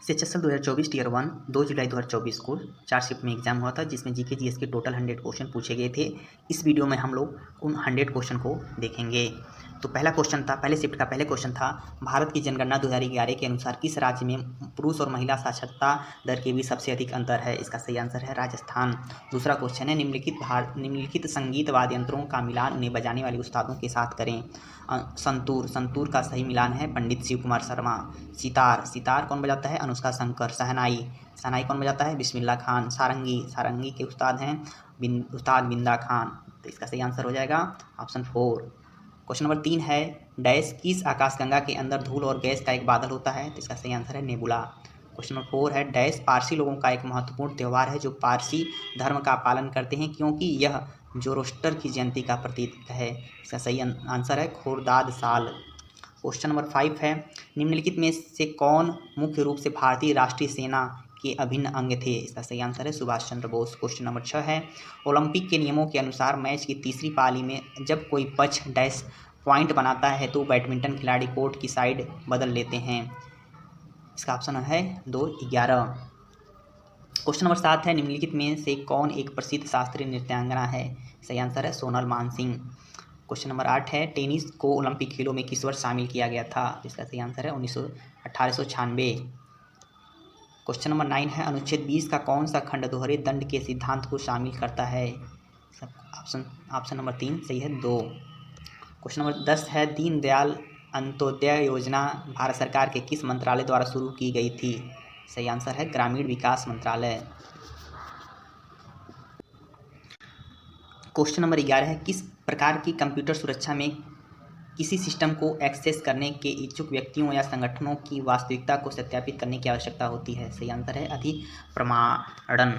CHSL 2024 tier 1 2 जुलाई 2024 को 4 shift में exam हुआ था, जिसमें जीके जीएस के टोटल 100 क्वेश्चन पूछे गए थे। इस वीडियो में हम लोग उन 100 क्वेश्चन को देखेंगे। तो पहला क्वेश्चन था, पहले शिफ्ट का पहले क्वेश्चन था, भारत की जनगणना 2011 के अनुसार किस राज्य में पुरुष और महिला साक्षरता दर के बीच सबसे अधिक अंतर है? इसका सही आंसर है राजस्थान। दूसरा क्वेश्चन है, निम्नलिखित संगीत वाद्य यंत्रों का मिलान उन्हें बजाने वाले उस्तादों के साथ करें। संतूर का सही मिलान है पंडित शिव कुमार शर्मा। सितार कौन बजाता है? अनुष्का शंकर। शहनाई कौन बजाता है? बिस्मिल्लाह खान। सारंगी के उस्ताद हैं उस्ताद बिंदा खान। तो इसका सही आंसर हो जाएगा ऑप्शन 4। क्वेश्चन नंबर 3 है, डैश किस आकाशगंगा के अंदर धूल और गैस का एक बादल होता है? तो इसका सही आंसर है नेबुला। क्वेश्चन नंबर 4 है, डैश पारसी लोगों का एक महत्वपूर्ण त्यौहार है जो पारसी धर्म का पालन करते हैं क्योंकि यह जोरोस्टर की जयंती का प्रतीक है? इसका सही आंसर है खुर्दाद साल। क्वेश्चन नंबर 5 है, निम्नलिखित में से कौन मुख्य रूप से भारतीय राष्ट्रीय सेना के अभिन्न अंग थे? इसका सही आंसर है सुभाष चंद्र बोस। क्वेश्चन नंबर 6 है, ओलंपिक के नियमों के अनुसार मैच की तीसरी पाली में जब कोई पक्ष डैश पॉइंट बनाता है तो बैडमिंटन खिलाड़ी कोर्ट की साइड बदल लेते हैं? इसका ऑप्शन है 2-11। क्वेश्चन नंबर 7 है, निम्नलिखित में से कौन एक प्रसिद्ध शास्त्रीय नृत्यांगना है? सही आंसर है सोनल मानसिंह। क्वेश्चन नंबर 8 है, टेनिस को ओलंपिक खेलों में किस वर्ष शामिल किया गया था? इसका सही आंसर है 1896। क्वेश्चन नंबर 9 है, अनुच्छेद 20 का कौन सा खंड दोहरे दंड के सिद्धांत को शामिल करता है? ऑप्शन नंबर 3 सही है 2। क्वेश्चन नंबर 10 है, दीनदयाल अंत्योदय योजना भारत सरकार के किस मंत्रालय द्वारा शुरू की गई थी? सही आंसर है ग्रामीण विकास मंत्रालय। क्वेश्चन नंबर 11 है, किस प्रकार की कंप्यूटर सुरक्षा में किसी सिस्टम को एक्सेस करने के इच्छुक व्यक्तियों या संगठनों की वास्तविकता को सत्यापित करने की आवश्यकता होती है? सही आंसर है अधिप्रमाणन।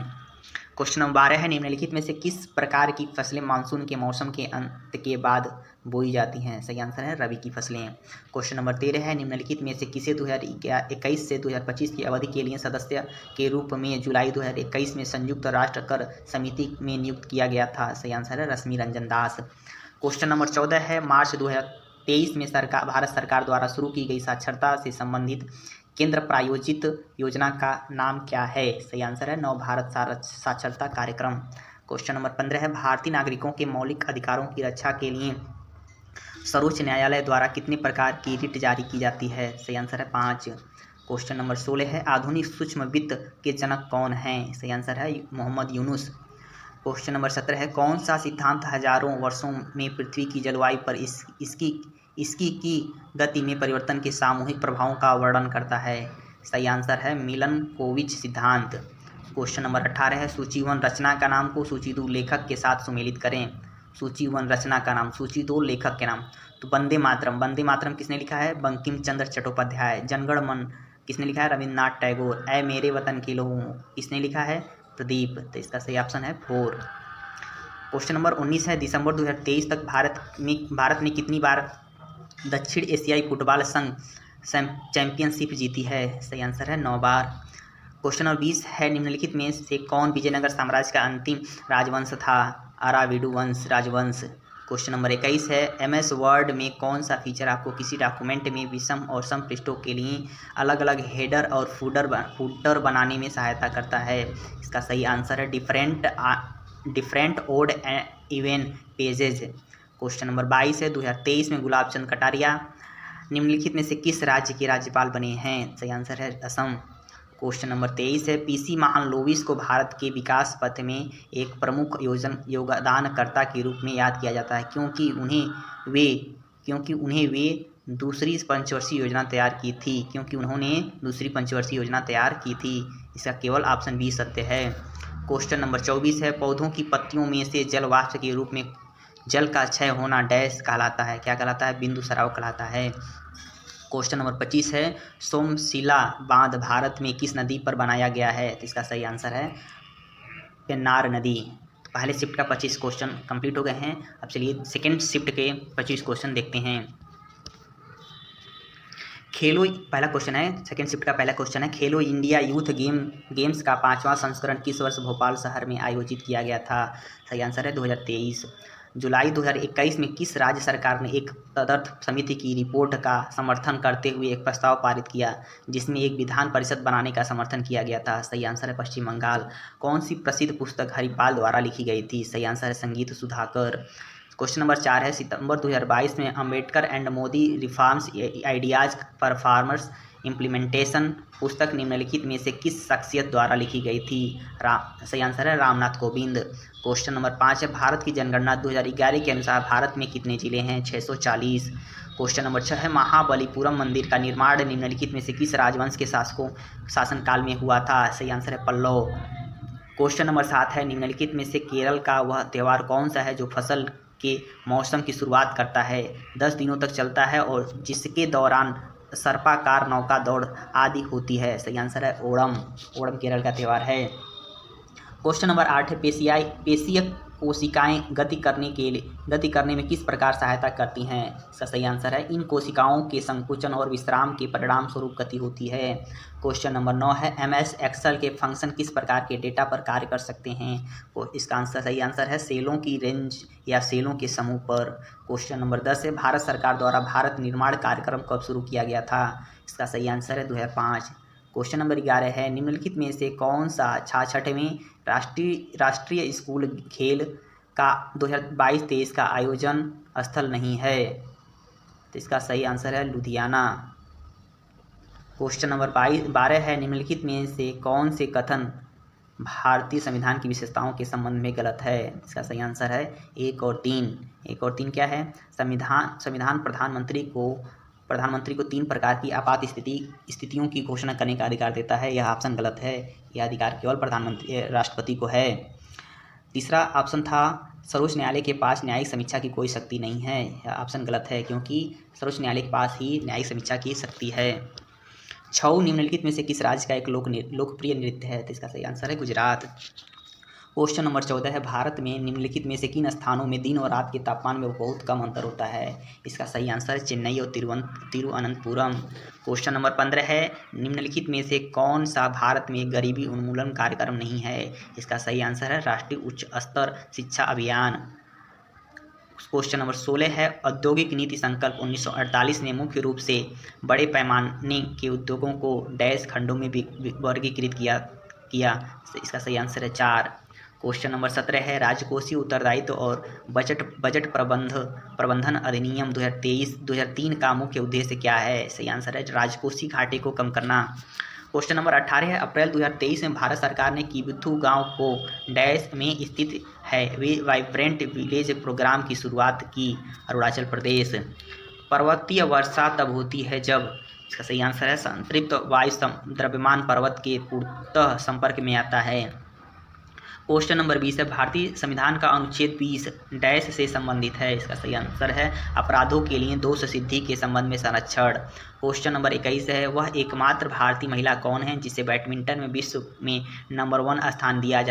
क्वेश्चन नंबर 12 है, निम्नलिखित में से किस प्रकार की फसलें मानसून के मौसम के अंत के बाद बोई जाती हैं? सही आंसर है रबी की फसलें। क्वेश्चन नंबर 13 है, निम्नलिखित में से किसे 2021 से 2025 की अवधि के लिए सदस्य के रूप में जुलाई 2021 में संयुक्त राष्ट्र कर समिति में नियुक्त किया गया था? सही आंसर है रश्मि रंजन दास। क्वेश्चन नंबर 14 है, मार्च 2023 में भारत सरकार द्वारा शुरू की गई साक्षरता से संबंधित केंद्र प्रायोजित योजना का नाम क्या है? सही आंसर है नव भारत साक्षरता कार्यक्रम। क्वेश्चन नंबर 15 है, भारतीय नागरिकों के मौलिक अधिकारों की रक्षा के लिए सर्वोच्च न्यायालय द्वारा कितने प्रकार की रिट जारी की जाती है? सही आंसर है 5। क्वेश्चन नंबर 16 है, आधुनिक सूक्ष्म वित्त के जनक कौन हैं? सही आंसर है मोहम्मद यूनुस। क्वेश्चन नंबर 17 है, कौन सा सिद्धांत हजारों वर्षों में पृथ्वी की जलवायु पर इसकी की गति में परिवर्तन के सामूहिक प्रभावों का वर्णन करता है? सही आंसर है मिलनकोविच सिद्धांत। क्वेश्चन नंबर 18 है, सूची 1 रचना का नाम को सूची 2 लेखक के साथ सुमेलित करें। सूची 1 रचना का नाम, सूची 2 लेखक के नाम। तो वंदे मातरम किसने लिखा है? बंकिम चंद्र चट्टोपाध्याय। जनगण मन किसने लिखा है? रविन्द्रनाथ टैगोर। ऐ मेरे वतन के लोगों किसने लिखा है? प्रदीप। तो इसका सही ऑप्शन है 4। क्वेश्चन नंबर 19 है, दिसंबर 2023 तक भारत ने कितनी बार दक्षिण एशियाई फुटबॉल संघ चैंपियनशिप जीती है? सही आंसर है 9 बार। क्वेश्चन नंबर 20 है, निम्नलिखित में से कौन विजयनगर साम्राज्य का अंतिम राजवंश था? अराविडु वंश राजवंश। क्वेश्चन नंबर 21 है, MS वर्ड में कौन सा फीचर आपको किसी डॉक्यूमेंट में विषम और सम पृष्ठों के लिए अलग अलग हेडर और फूटर बनाने में सहायता करता है? इसका सही आंसर है different odd even pages. Question number 22 है, 2023 में गुलाब चंद कटारिया निम्नलिखित में से किस राज्य के राज्यपाल बने हैं? सही आंसर है असम। क्वेश्चन नंबर 23 है, PC महालनोबिस को भारत के विकास पथ में एक प्रमुख योगदानकर्ता के रूप में याद किया जाता है क्योंकि उन्हें वे दूसरी पंचवर्षीय योजना तैयार की थी। इसका केवल ऑप्शन बी सत्य है। क्वेश्चन नंबर 24 है, पौधों की पत्तियों में से जल वाष्प के रूप में जल का क्षय होना डैश कहलाता है? क्या कहलाता है? बिंदु सराव कहलाता है। क्वेश्चन नंबर 25 है, सोमशिला बांध भारत में किस नदी पर बनाया गया है? तो इसका सही आंसर है पेन्नार नदी। तो पहले शिफ्ट का 25 क्वेश्चन कंप्लीट हो गए हैं। अब चलिए सेकेंड शिफ्ट के 25 क्वेश्चन देखते हैं। पहला क्वेश्चन है, सेकेंड शिफ्ट का पहला क्वेश्चन है, खेलो इंडिया यूथ गेम्स का 5वां संस्करण किस वर्ष भोपाल शहर में आयोजित किया गया था? सही आंसर है 2023। जुलाई 2021 में किस राज्य सरकार ने एक तदर्थ समिति की रिपोर्ट का समर्थन करते हुए एक प्रस्ताव पारित किया जिसमें एक विधान परिषद बनाने का समर्थन किया गया था? सही आंसर है पश्चिम बंगाल। कौन सी प्रसिद्ध पुस्तक हरिपाल द्वारा लिखी गई थी? सही आंसर है संगीत सुधाकर। क्वेश्चन नंबर 4 है, सितंबर 2022 में Ambedkar and Modi reforms ideas for farmers implementation पुस्तक निम्नलिखित में से किस शख्सियत द्वारा लिखी गई थी? सही आंसर है रामनाथ कोविंद। क्वेश्चन नंबर 5 है, भारत की जनगणना 2011 के अनुसार भारत में कितने जिले हैं? 640। क्वेश्चन नंबर 6 है, महाबलीपुरम मंदिर का निर्माण निम्नलिखित में से किस राजवंश के शासनकाल में हुआ था? सही आंसर है पल्लव। क्वेश्चन नंबर 7 है, निम्नलिखित में से केरल का वह त्यौहार कौन सा है जो फसल के मौसम की शुरुआत करता है, 10 दिनों तक चलता है और जिसके दौरान सर्पाकार नौका दौड़ आदि होती है? सही आंसर है ओणम। ओणम केरल का त्यौहार है। क्वेश्चन नंबर 8 है, पेशीय कोशिकाएं गति करने में किस प्रकार सहायता करती हैं? इसका सही आंसर है इन कोशिकाओं के संकुचन और विश्राम के परिणाम स्वरूप गति होती है। क्वेश्चन नंबर 9 है, MS एक्सेल के फंक्शन किस प्रकार के डेटा पर कार्य कर सकते हैं? इसका सही आंसर है सेलों की रेंज या सेलों के समूह पर। क्वेश्चन नंबर 10 है, भारत सरकार द्वारा भारत निर्माण कार्यक्रम कब शुरू किया गया था? इसका सही आंसर है 2005। क्वेश्चन नंबर 11 है, निम्नलिखित में से कौन सा 66वें राष्ट्रीय स्कूल खेल का 2022-23 का आयोजन स्थल नहीं है? तो इसका सही आंसर है लुधियाना। क्वेश्चन नंबर 12 है, निम्नलिखित में से कौन से कथन भारतीय संविधान की विशेषताओं के संबंध में गलत है? इसका सही आंसर है 1 और 3। 1 और 3 क्या है? संविधान प्रधानमंत्री को 3 प्रकार की आपात स्थितियों की घोषणा करने का अधिकार देता है। यह ऑप्शन गलत है, यह अधिकार केवल राष्ट्रपति को है। तीसरा ऑप्शन था, सर्वोच्च न्यायालय के पास न्यायिक समीक्षा की कोई शक्ति नहीं है। यह ऑप्शन गलत है क्योंकि सर्वोच्च न्यायालय के पास ही न्यायिक समीक्षा की शक्ति है। छऊ निम्नलिखित में से किस राज्य का एक लोकप्रिय नृत्य है? तो इसका सही आंसर है गुजरात। क्वेश्चन नंबर 14 है, भारत में निम्नलिखित में से किन स्थानों में दिन और रात के तापमान में बहुत कम अंतर होता है? इसका सही आंसर है चेन्नई और तिरुवनंतपुरम। क्वेश्चन नंबर 15 है, निम्नलिखित में से कौन सा भारत में गरीबी उन्मूलन कार्यक्रम नहीं है? इसका सही आंसर है राष्ट्रीय उच्च स्तर शिक्षा अभियान। क्वेश्चन नंबर 16 है, औद्योगिक नीति संकल्प 1948 ने मुख्य रूप से बड़े पैमाने के उद्योगों को डैश खंडों में वर्गीकृत किया। इसका सही आंसर है 4। क्वेश्चन नंबर 17 है, राजकोषीय उत्तरदायित्व और बजट प्रबंधन अधिनियम 2003 का मुख्य उद्देश्य क्या है? सही आंसर है राजकोषीय घाटे को कम करना। क्वेश्चन नंबर 18 है, अप्रैल 2023 में भारत सरकार ने किबिथु गांव को डैश में स्थित है वे वाइब्रेंट विलेज प्रोग्राम की शुरुआत की? अरुणाचल प्रदेश। पर्वतीय वर्षा तब होती है जब? इसका सही आंसर है संतृप्त वायु द्रव्यमान पर्वत के पूर्णतः संपर्क में आता है। क्वेश्चन नंबर 20 है, भारतीय संविधान का अनुच्छेद 20 डैश से संबंधित है? इसका सही आंसर है अपराधों के लिए दोष सिद्धि के संबंध में संरक्षण। क्वेश्चन नंबर 21 है, वह एकमात्र भारतीय महिला कौन है जिसे बैडमिंटन में विश्व में नंबर 1 स्थान दिया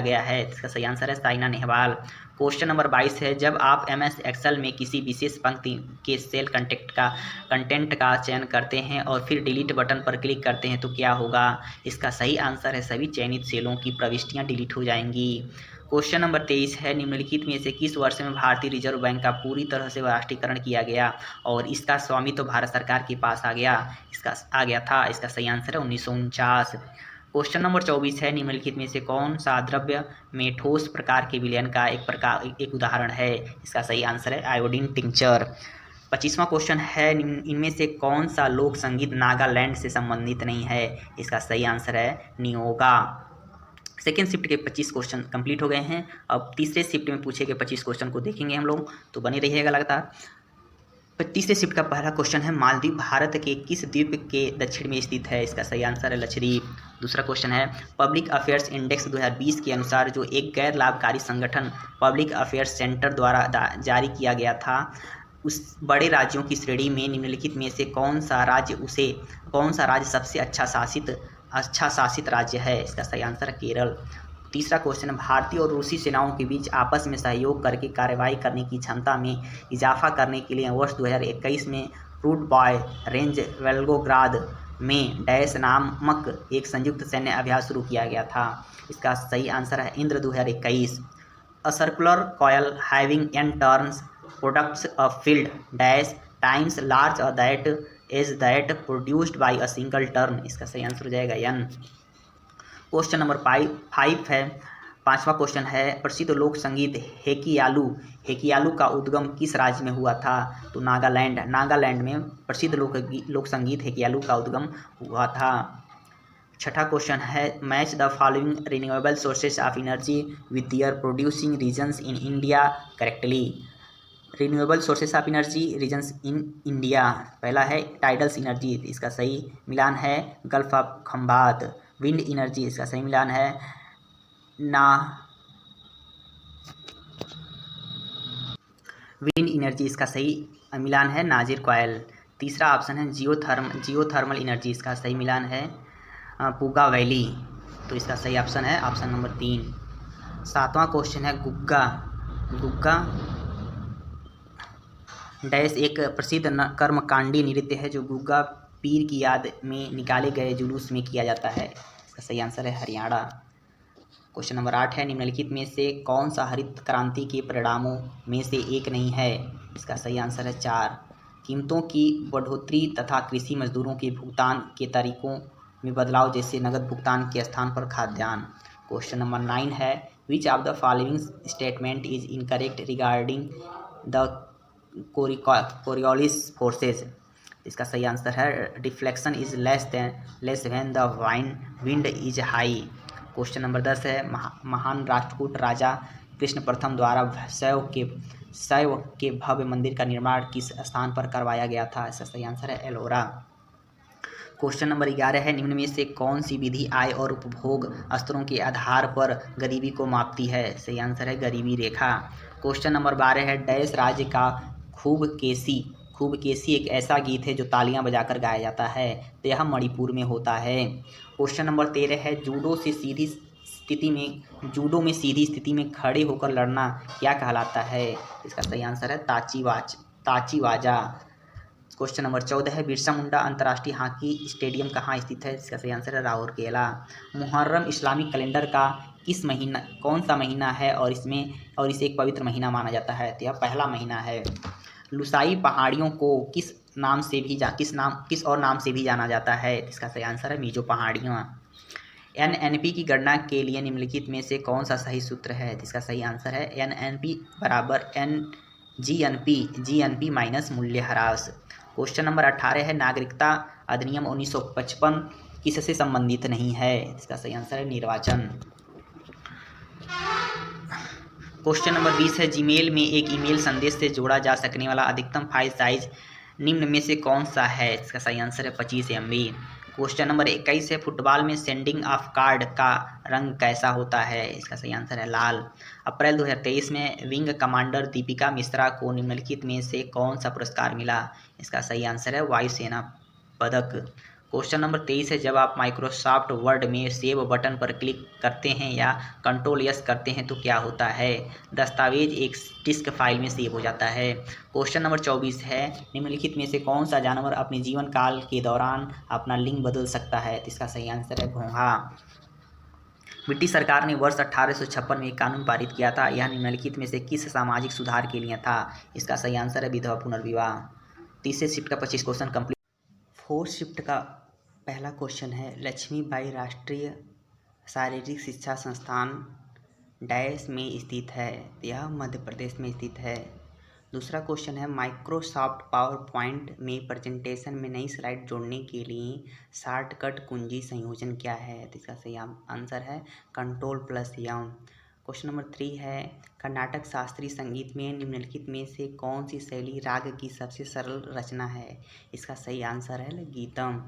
गया है? इसका सही आंसर है साइना नेहवाल। क्वेश्चन नंबर 22 है, जब आप MS एक्सेल में किसी विशेष पंक्ति के सेल कंटेंट का चयन करते हैं और फिर डिलीट बटन पर क्लिक करते हैं तो क्या होगा? इसका सही आंसर है सभी चयनित सेलों की प्रविष्टियां डिलीट हो जाएंगी। क्वेश्चन नंबर 23 है, निम्नलिखित में से किस वर्ष में भारतीय रिजर्व बैंक का पूरी तरह से राष्ट्रीयकरण किया गया और इसका स्वामित्व तो भारत सरकार के पास आ गया था? इसका सही आंसर है 1949। क्वेश्चन नंबर 24 है, निम्नलिखित में से कौन सा द्रव्य में ठोस प्रकार के विलयन का एक उदाहरण है? इसका सही आंसर है आयोडीन टिंचर। 25वां क्वेश्चन है, इनमें से कौन सा लोक संगीत नागालैंड से संबंधित नहीं है? इसका सही आंसर है नियोगा। सेकेंड शिफ्ट के 25 क्वेश्चन कंप्लीट हो गए हैं। अब तीसरे शिफ्ट में पूछे गए 25 क्वेश्चन को देखेंगे हम लोग, तो बने रहिएगा लगातार। तीसरे शिफ्ट का पहला क्वेश्चन है, मालदीव भारत के किस द्वीप के दक्षिण में स्थित है? इसका सही आंसर है लक्षद्वीप। दूसरा क्वेश्चन है, पब्लिक अफेयर्स इंडेक्स 2020 के अनुसार जो एक गैर लाभकारी संगठन पब्लिक अफेयर्स सेंटर द्वारा जारी किया गया था, उस बड़े राज्यों की श्रेणी में निम्नलिखित में से कौन सा राज्य सबसे अच्छा शासित राज्य है? इसका सही आंसर है केरल। तीसरा क्वेश्चन है, भारतीय और रूसी सेनाओं के बीच आपस में सहयोग करके कार्रवाई करने की क्षमता में इजाफा करने के लिए वर्ष 2021 में रूट बॉय रेंज वेल्गोग्राद में डैश नामक एक संयुक्त सैन्य अभ्यास शुरू किया गया था? इसका सही आंसर है Indra 2021। A circular coil having n turns products a field dash times large that is that produced by a single turn। इसका सही आंसर हो जाएगा n। क्वेश्चन नंबर 5 है, पांचवा क्वेश्चन है, प्रसिद्ध लोक संगीत हेकियालू का उद्गम किस राज्य में हुआ था? तो नागालैंड में प्रसिद्ध लोक संगीत हेकियालू का उद्गम हुआ था। छठा क्वेश्चन है, match the following renewable sources of energy with their producing regions in India correctly. Renewable sources of energy regions in India, पहला है टाइडल्स एनर्जी, इसका सही मिलान है gulf of Khambhat. Wind energy, इसका सही मिलान है विंड एनर्जी, इसका सही मिलान है नाजिर कॉयल। तीसरा ऑप्शन है जियोथर्मल एनर्जी, इसका सही मिलान है पुगा वैली, तो इसका सही ऑप्शन है ऑप्शन नंबर 3। सातवां क्वेश्चन है, गुग्गा डैश एक प्रसिद्ध कर्मकांडी नृत्य है जो गुग्गा पीर की याद में निकाले गए जुलूस में किया जाता है। इसका सही आंसर है हरियाणा। क्वेश्चन नंबर 8 है, निम्नलिखित में से कौन सा हरित क्रांति के परिणामों में से एक नहीं है? इसका सही आंसर है 4। कीमतों की बढ़ोतरी तथा कृषि मजदूरों के भुगतान के तरीकों में बदलाव, जैसे नकद भुगतान के स्थान पर खाद्यान्न। क्वेश्चन नंबर 9 है, which of the following statement is incorrect regarding the Coriolis forces? इसका सही आंसर है deflection is less when the wind is high. Question number 10 है, महान राष्ट्रकूट राजा कृष्ण प्रथम द्वारा शैव के भव्य मंदिर का निर्माण किस स्थान पर करवाया गया था? इसका सही आंसर है एलोरा। क्वेश्चन नंबर 11 है, निम्न में से कौन सी विधि आय और उपभोग स्तरों के आधार पर गरीबी को मापती है? सही आंसर है गरीबी रेखा। क्वेश्चन नंबर 12 है, डैश राज्य का खूब केसी एक ऐसा गीत है जो तालियां बजाकर गाया जाता है, तो यह मणिपुर में होता है। क्वेश्चन नंबर 13 है, जूडो में सीधी स्थिति में खड़े होकर लड़ना क्या कहलाता है? इसका सही आंसर है ताचीवाजा। क्वेश्चन नंबर 14 है, बिरसा मुंडा अंतर्राष्ट्रीय हॉकी स्टेडियम कहाँ स्थित है? इसका सही आंसर है राउरकेला। मुहर्रम इस्लामिक कैलेंडर का कौन सा महीना है और इसे एक पवित्र महीना माना जाता है? तो यह पहला महीना है। लुसाई पहाड़ियों को किस और नाम से भी जाना जाता है? इसका सही आंसर है मीजो पहाड़ियाँ। एनएनपी की गणना के लिए निम्नलिखित में से कौन सा सही सूत्र है? जिसका सही आंसर है एनएनपी बराबर जीएनपी माइनस मूल्यह्रास। क्वेश्चन नंबर 18 है, नागरिकता अधिनियम 1955 किससे संबंधित नहीं है? इसका सही आंसर है निर्वाचन। क्वेश्चन नंबर 20 है, जीमेल में एक ईमेल संदेश से जोड़ा जा सकने वाला अधिकतम फाइल साइज निम्न में से कौन सा है? इसका सही आंसर है 25 MB। क्वेश्चन नंबर 21 है, फुटबॉल में सेंडिंग ऑफ कार्ड का रंग कैसा होता है? इसका सही आंसर है लाल। अप्रैल 2023 में विंग कमांडर दीपिका मिश्रा को निम्नलिखित में से कौन सा पुरस्कार मिला? इसका सही आंसर है वायुसेना पदक। क्वेश्चन नंबर 23 है, जब आप माइक्रोसॉफ्ट वर्ड में सेव बटन पर क्लिक करते हैं या कंट्रोल यस करते हैं तो क्या होता है? दस्तावेज एक डिस्क फाइल में सेव हो जाता है। क्वेश्चन नंबर 24 है, निम्नलिखित में से कौन सा जानवर अपने जीवन काल के दौरान अपना लिंग बदल सकता है? तो इसका सही आंसर है घोंघा। ब्रिटिश सरकार ने वर्ष 1856 में एक कानून पारित किया था, यह निम्नलिखित में से किस सामाजिक सुधार के लिए था? इसका सही आंसर है विधवा पुनर्विवाह। तीसरे शिफ्ट का 25 क्वेश्चन कंप्लीट। फोर्थ शिफ्ट का पहला क्वेश्चन है, लक्ष्मीबाई राष्ट्रीय शारीरिक शिक्षा संस्थान डैश में स्थित है? यह मध्य प्रदेश में स्थित है। दूसरा क्वेश्चन है, माइक्रोसॉफ्ट पावर पॉइंट में प्रेजेंटेशन में नई स्लाइड जोड़ने के लिए शॉर्टकट कुंजी संयोजन क्या है? तो इसका सही आंसर है Ctrl+M। क्वेश्चन नंबर 3 है, कर्नाटक शास्त्रीय संगीत में निम्नलिखित में से कौन सी शैली राग की सबसे सरल रचना है? इसका सही आंसर है गीतम।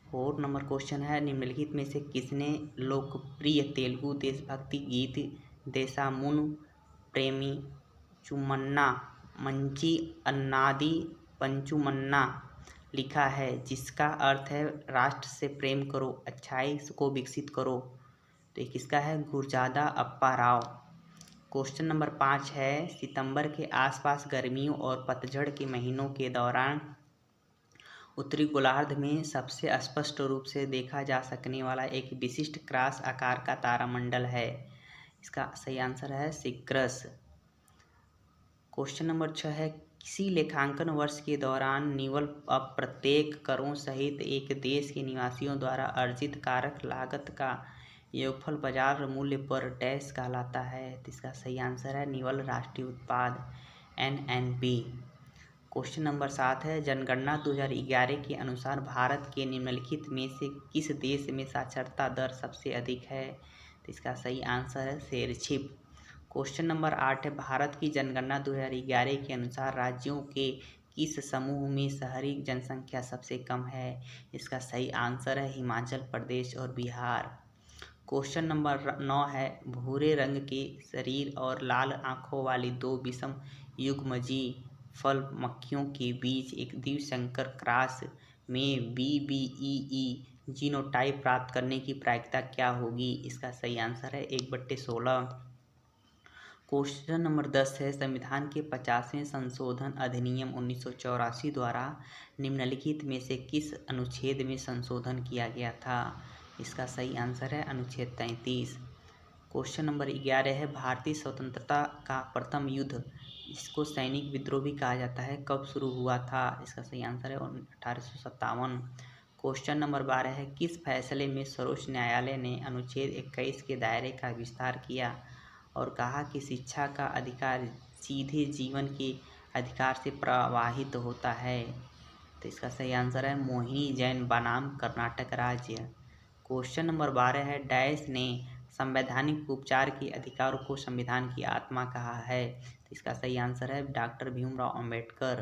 4 नंबर क्वेश्चन है, निम्नलिखित में से किसने लोकप्रिय तेलुगु देशभक्ति गीत देशामुनु प्रेमी चुमन्ना मंची अन्नादी पंचुमन्ना लिखा है, जिसका अर्थ है राष्ट्र से प्रेम करो, अच्छाई को विकसित करो? तो ये किसका है? गुरजादा अप्पा राव। क्वेश्चन नंबर 5 है, सितंबर के आसपास गर्मियों और पतझड़ के महीनों के दौरान उत्तरी गोलार्ध में सबसे स्पष्ट रूप से देखा जा सकने वाला एक विशिष्ट क्रॉस आकार का तारामंडल है। इसका सही आंसर है सिक्रस। क्वेश्चन नंबर 6 है, किसी लेखांकन वर्ष के दौरान निवल अप्रत्येक करों सहित एक देश के निवासियों द्वारा अर्जित कारक लागत का योगफल बाजार मूल्य पर डैश कहलाता है। तो इसका सही आंसर है निवल राष्ट्रीय उत्पाद NNP। क्वेश्चन नंबर 7 है, जनगणना 2011 के अनुसार भारत के निम्नलिखित में से किस देश में साक्षरता दर सबसे अधिक है। तो इसका सही आंसर है शेरछिप। क्वेश्चन नंबर 8 है, भारत की जनगणना 2011 के अनुसार राज्यों के किस समूह में शहरी जनसंख्या सबसे कम है। इसका सही आंसर है हिमाचल प्रदेश और बिहार। क्वेश्चन नंबर 9 है, भूरे रंग के शरीर और लाल आंखों वाली दो विषम युग्मजी फल मक्खियों के बीच एक द्विसंकर क्रॉस में BBEE जीनोटाइप प्राप्त करने की प्रायिकता क्या होगी। इसका सही आंसर है 1/16। क्वेश्चन नंबर 10 है, संविधान के 50वें संशोधन अधिनियम 1984 द्वारा निम्नलिखित में से किस अनुच्छेद में संशोधन किया गया था। इसका सही आंसर है अनुच्छेद 33। क्वेश्चन नंबर 11 है, भारतीय स्वतंत्रता का प्रथम युद्ध, इसको सैनिक विद्रोह भी कहा जाता है, कब शुरू हुआ था। इसका सही आंसर है 1857। क्वेश्चन नंबर 12 है, किस फैसले में सर्वोच्च न्यायालय ने अनुच्छेद 21 के दायरे का विस्तार किया और कहा कि शिक्षा का अधिकार सीधे जीवन के अधिकार से प्रवाहित होता है। तो इसका सही आंसर है मोहिनी जैन बनाम कर्नाटक राज्य। क्वेश्चन नंबर 12 है, डैश ने संवैधानिक उपचार के अधिकारों को संविधान की आत्मा कहा है। तो इसका सही आंसर है doctor Bhimrao Ambedkar.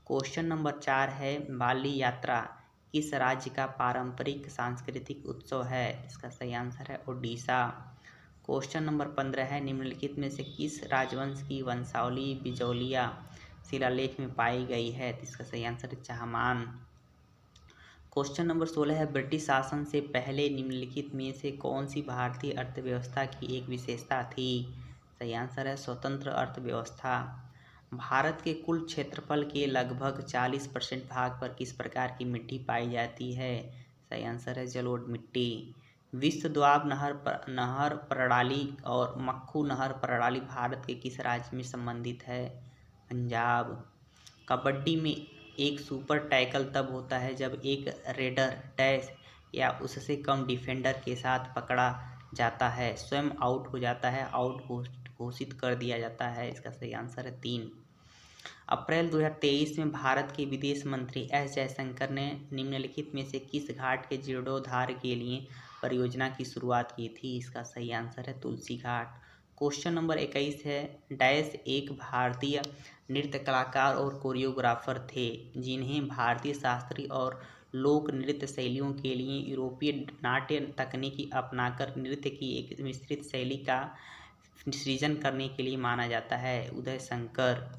Question number 4 है, बाली यात्रा किस राज्य का पारंपरिक सांस्कृतिक उत्सव है। इसका सही आंसर है ओडिशा। क्वेश्चन नंबर 15 है, निम्नलिखित में से किस राजवंश की वंशावली बिजौलिया शिलालेख में पाई गई है। तो इसका सही आंसर है चाहमान। क्वेश्चन नंबर 16 है, ब्रिटिश शासन से पहले निम्नलिखित में से कौन सी भारतीय अर्थव्यवस्था की एक विशेषता थी। सही आंसर है स्वतंत्र अर्थव्यवस्था। भारत के कुल क्षेत्रफल के लगभग 40% भाग पर किस प्रकार की मिट्टी पाई जाती है। सही आंसर है जलोढ़ मिट्टी। विश्व द्वाब नहर प्रणाली और मक्खू नहर प्रणाली भारत के किस राज्य में संबंधित है। पंजाब। कबड्डी में एक सुपर टैकल तब होता है जब एक रेडर डैश या उससे कम डिफेंडर के साथ पकड़ा जाता है, स्वयं आउट हो जाता है, आउट घोषित कर दिया जाता है। इसका सही आंसर है 3। अप्रैल 2023 में भारत के विदेश मंत्री S जयशंकर ने निम्नलिखित में से किस घाट के जीर्णोद्धार के लिए परियोजना की शुरुआत की थी। इसका सही आंसर है तुलसी घाट। क्वेश्चन नंबर 21 है, डैश एक भारतीय नृत्य कलाकार और कोरियोग्राफर थे जिन्हें भारतीय शास्त्रीय और लोक नृत्य शैलियों के लिए यूरोपीय नाट्य तकनीकी अपनाकर नृत्य की एक मिश्रित शैली का सृजन करने के लिए माना जाता है। उदय शंकर।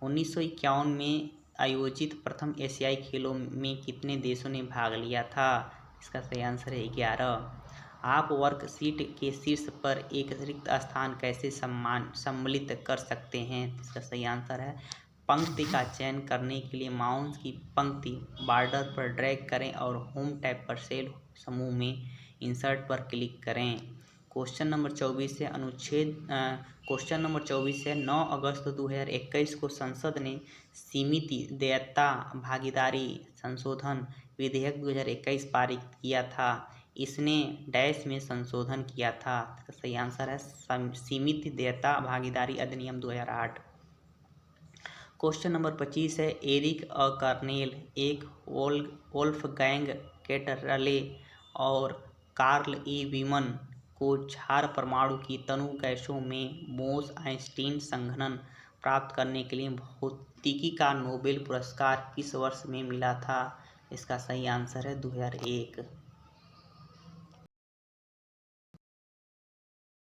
1951 में आयोजित प्रथम एशियाई खेलों में कितने देशों ने भाग लिया था। इसका सही आंसर है 11। आप वर्कशीट के शीर्ष पर एक रिक्त स्थान कैसे सम्मिलित कर सकते हैं। इसका सही आंसर है पंक्ति का चयन करने के लिए माउस की पंक्ति बॉर्डर पर ड्रैग करें और होम टैब पर सेल समूह में इंसर्ट पर क्लिक करें। क्वेश्चन नंबर 24 है, क्वेश्चन नंबर 24 है, 9 अगस्त 2021 को संसद ने सीमित देयता भागीदारी संशोधन विधेयक 2021 पारित किया था। इसने डैश में संशोधन किया था। सही आंसर है सीमित देयता भागीदारी अधिनियम 2008। क्वेश्चन नंबर 25 है, एरिक कर्नेल एक वोल्फगैंग केटरले और कार्ल ई वीमन को क्षार परमाणु की तनु गैसों में बोस-आइंस्टीन संघनन प्राप्त करने के लिए भौतिकी का नोबेल पुरस्कार किस वर्ष में मिला था। इसका सही आंसर है 2001।